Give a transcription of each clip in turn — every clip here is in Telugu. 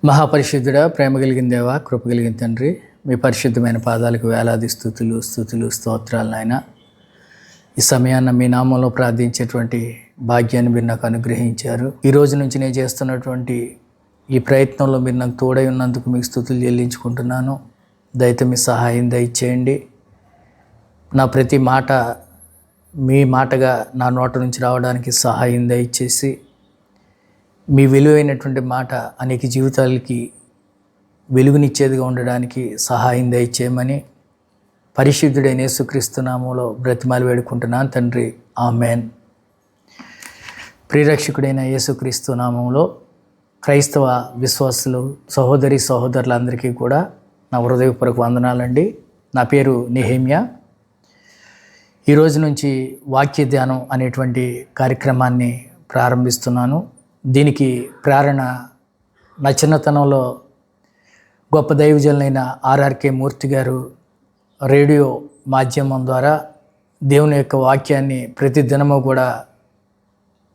మహాపరిశుద్ధుడా, ప్రేమ కలిగిన దేవా, కృప కలిగిన తండ్రి, మీ పరిశుద్ధమైన పాదాలకు వేలాది స్తుతులు స్తోత్రాలు నాయన. ఈ సమయాన్ని మీ నామంలో ప్రార్థించేటువంటి భాగ్యాన్ని మీరు నాకు అనుగ్రహించారు. ఈ రోజు నుంచి నేను చేస్తున్నటువంటి ఈ ప్రయత్నంలో మీరు నాకు తోడై ఉన్నందుకు మీకు స్తుతులు చెల్లించుకుంటున్నాను. దయతో మీ సహాయం దయచేయండి. నా ప్రతి మాట మీ మాటగా నా నోట నుంచి రావడానికి సహాయం దయచేసి మీ విలువైనటువంటి మాట అనేక జీవితాలకి వెలుగునిచ్చేదిగా ఉండడానికి సహాయం దయచేయమని పరిశుద్ధుడైన యేసుక్రీస్తు నామములో బ్రతిమాలి వేడుకుంటున్నాను తండ్రి, ఆమేన్. ప్రియరక్షకుడైన యేసుక్రీస్తు నామములో క్రైస్తవ విశ్వాసులు సహోదరి సహోదరులందరికీ కూడా నా హృదయపూర్వక వందనాలండి. నా పేరు నెహెమ్యా. ఈరోజు నుంచి వాక్య ధ్యానం అనేటువంటి కార్యక్రమాన్ని ప్రారంభిస్తున్నాను. దీనికి ప్రేరణ నా చిన్నతనంలో గొప్ప దైవజనులైన ఆర్ఆర్కే మూర్తి గారు రేడియో మాధ్యమం ద్వారా దేవుని యొక్క వాక్యాన్ని ప్రతి దినము కూడా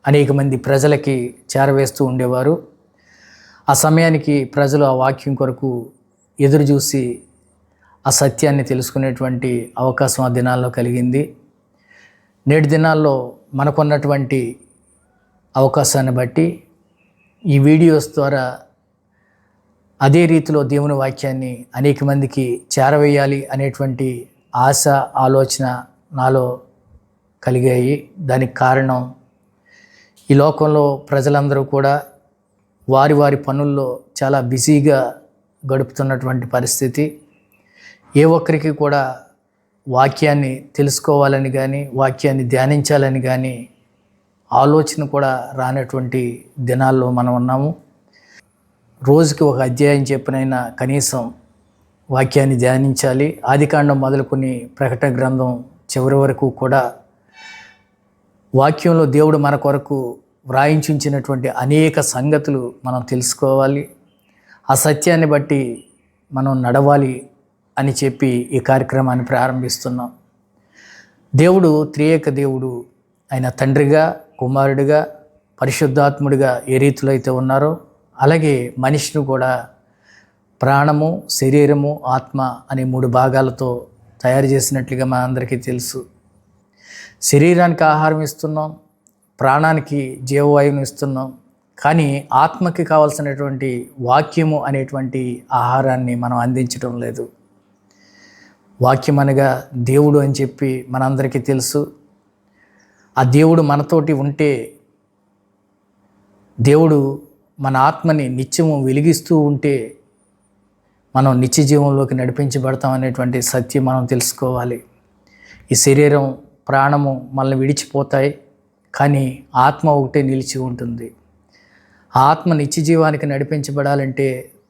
అనేక మంది ప్రజలకి చేరవేస్తూ ఉండేవారు. ఆ సమయానికి ప్రజలు ఆ వాక్యం కొరకు ఎదురు చూసి ఆ సత్యాన్ని తెలుసుకునేటువంటి అవకాశం ఆ దినాల్లో కలిగింది. నేటి దినాల్లో మనకున్నటువంటి అవకాశాన్ని బట్టి ఈ వీడియోస్ ద్వారా అదే రీతిలో దేవుని వాక్యాన్ని అనేక మందికి చేరవేయాలి అనేటువంటి ఆశ, ఆలోచన నాలో కలిగాయి. దానికి కారణం ఈ లోకంలో ప్రజలందరూ కూడా వారి వారి పనుల్లో చాలా బిజీగా గడుపుతున్నటువంటి పరిస్థితి. ఏ ఒక్కరికి కూడా వాక్యాన్ని తెలుసుకోవాలని కానీ వాక్యాన్ని ధ్యానించాలని కానీ ఆలోచన కూడా రానటువంటి దినాల్లో మనం ఉన్నాము. రోజుకి ఒక అధ్యాయం చెప్పినైనా కనీసం వాక్యాన్ని ధ్యానించాలి. ఆదికాండం మొదలుకొని ప్రకటన గ్రంథం చివరి వరకు కూడా వాక్యంలో దేవుడు మన కొరకు వ్రాయించినటువంటి అనేక సంగతులు మనం తెలుసుకోవాలి. ఆ సత్యాన్ని బట్టి మనం నడవాలి అని చెప్పి ఈ కార్యక్రమాన్ని ప్రారంభిస్తున్నాం. దేవుడు త్రియేక దేవుడు, ఆయన తండ్రిగా, కుమారుడిగా, పరిశుద్ధాత్ముడిగా ఏ రీతిలో అయితే ఉన్నారో అలాగే మనిషిని కూడా ప్రాణము, శరీరము, ఆత్మ అనే 3 భాగాలతో తయారు చేసినట్లుగా మన అందరికీ తెలుసు. శరీరానికి ఆహారం ఇస్తున్నాం, ప్రాణానికి జీవవాయువుని ఇస్తున్నాం, కానీ ఆత్మకి కావాల్సినటువంటి వాక్యము అనేటువంటి ఆహారాన్ని మనం అందించడం లేదు. వాక్యం అనగా దేవుడు అని చెప్పి మనందరికీ తెలుసు. ఆ దేవుడు మనతోటి ఉంటే దేవుడు మన ఆత్మని నిత్యము వెలిగిస్తూ ఉంటే మనం నిత్య జీవంలోకి నడిపించబడతాం అనేటువంటి సత్యం మనం తెలుసుకోవాలి. ఈ శరీరం, ప్రాణము మనల్ని విడిచిపోతాయి, కానీ ఆత్మ ఒకటే నిలిచి ఉంటుంది. ఆ ఆత్మ నిత్య జీవానికి నడిపించబడాలంటే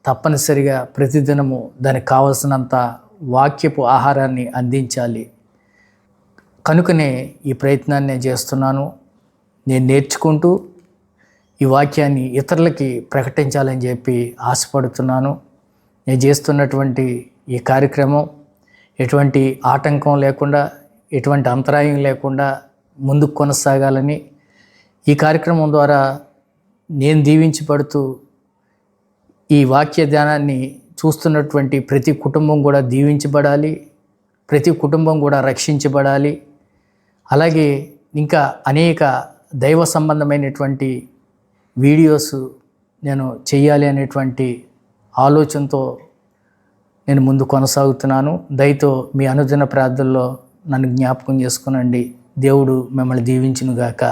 తప్పనిసరిగా ప్రతిదినము దానికి కావలసినంత వాక్యపు ఆహారాన్ని అందించాలి. కనుకనే ఈ ప్రయత్నాన్ని నేను చేస్తున్నాను. నేను నేర్చుకుంటూ ఈ వాక్యాన్ని ఇతరులకి ప్రకటించాలని చెప్పి ఆశపడుతున్నాను. నేను చేస్తున్నటువంటి ఈ కార్యక్రమం ఎటువంటి ఆటంకం లేకుండా, ఎటువంటి అంతరాయం లేకుండా ముందుకు కొనసాగాలని, ఈ కార్యక్రమం ద్వారా నేను దీవించబడుతూ ఈ వాక్య ధ్యానాన్ని చూస్తున్నటువంటి ప్రతి కుటుంబం కూడా దీవించబడాలి, ప్రతి కుటుంబం కూడా రక్షించబడాలి. అలాగే ఇంకా అనేక దైవ సంబంధమైనటువంటి వీడియోస్ నేను చేయాలి అనేటువంటి ఆలోచనతో నేను ముందు కొనసాగుతున్నాను. దయతో మీ అనుదిన ప్రార్థనలో నన్ను జ్ఞాపకం చేసుకునండి. దేవుడు మిమ్మల్ని దీవించునుగాక.